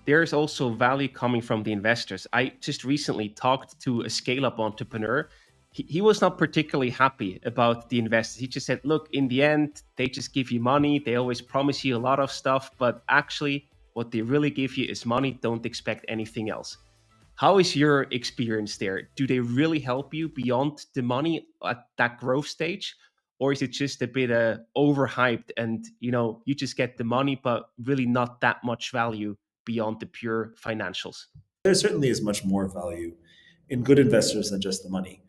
there's also value coming from the investors. I just recently talked to a scale up entrepreneur. He was not particularly happy about the investors. He just said, look, in the end, they just give you money. They always promise you a lot of stuff, but actually, what they really give you is money. Don't expect anything else. How is your experience there? Do they really help you beyond the money at that growth stage? Or is it just a bit overhyped and you just get the money, but really not that much value beyond the pure financials? There certainly is much more value in good investors than just the money.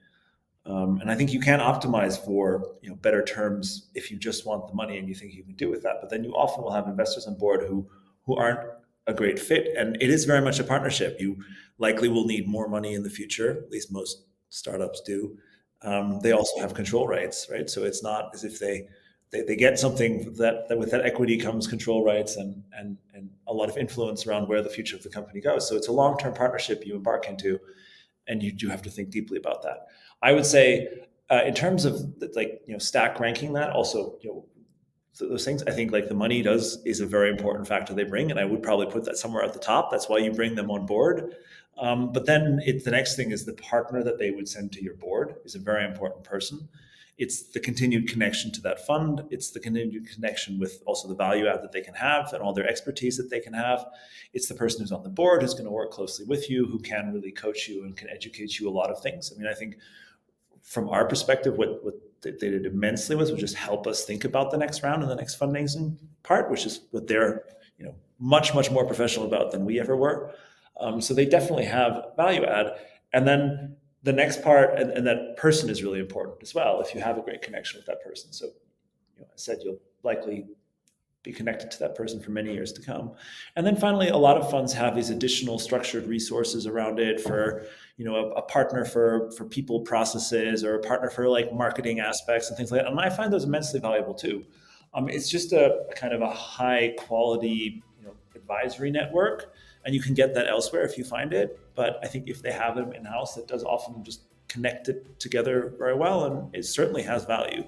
And I think you can optimize for better terms if you just want the money and you think you can do with that. But then you often will have investors on board who aren't a great fit, and it is very much a partnership. You likely will need more money in the future. At least most startups do. They also have control rights, right? So it's not as if they get something that with that equity comes control rights and a lot of influence around where the future of the company goes. So it's a long term partnership you embark into, and you do have to think deeply about that. I would say, in terms of stack ranking that, also so those things, I think like the money does is a very important factor they bring, and I would probably put that somewhere at the top. That's why you bring them on board. But then the next thing is the partner that they would send to your board is a very important person. It's the continued connection to that fund. It's the continued connection with also the value add that they can have and all their expertise that they can have. It's the person who's on the board who's going to work closely with you, who can really coach you and can educate you a lot of things. I mean, I think from our perspective, what they did immensely was just help us think about the next round and the next fundraising part, which is what they're much more professional about than we ever were. So they definitely have value add. And then the next part, and that person is really important as well. If you have a great connection with that person, so I said you'll likely be connected to that person for many years to come. And then finally, a lot of funds have these additional structured resources around it for, a partner for people processes, or a partner for like marketing aspects and things like that. And I find those immensely valuable too. It's just a kind of a high quality, advisory network, and you can get that elsewhere if you find it. But I think if they have them in house, that does often just connect it together very well, and it certainly has value.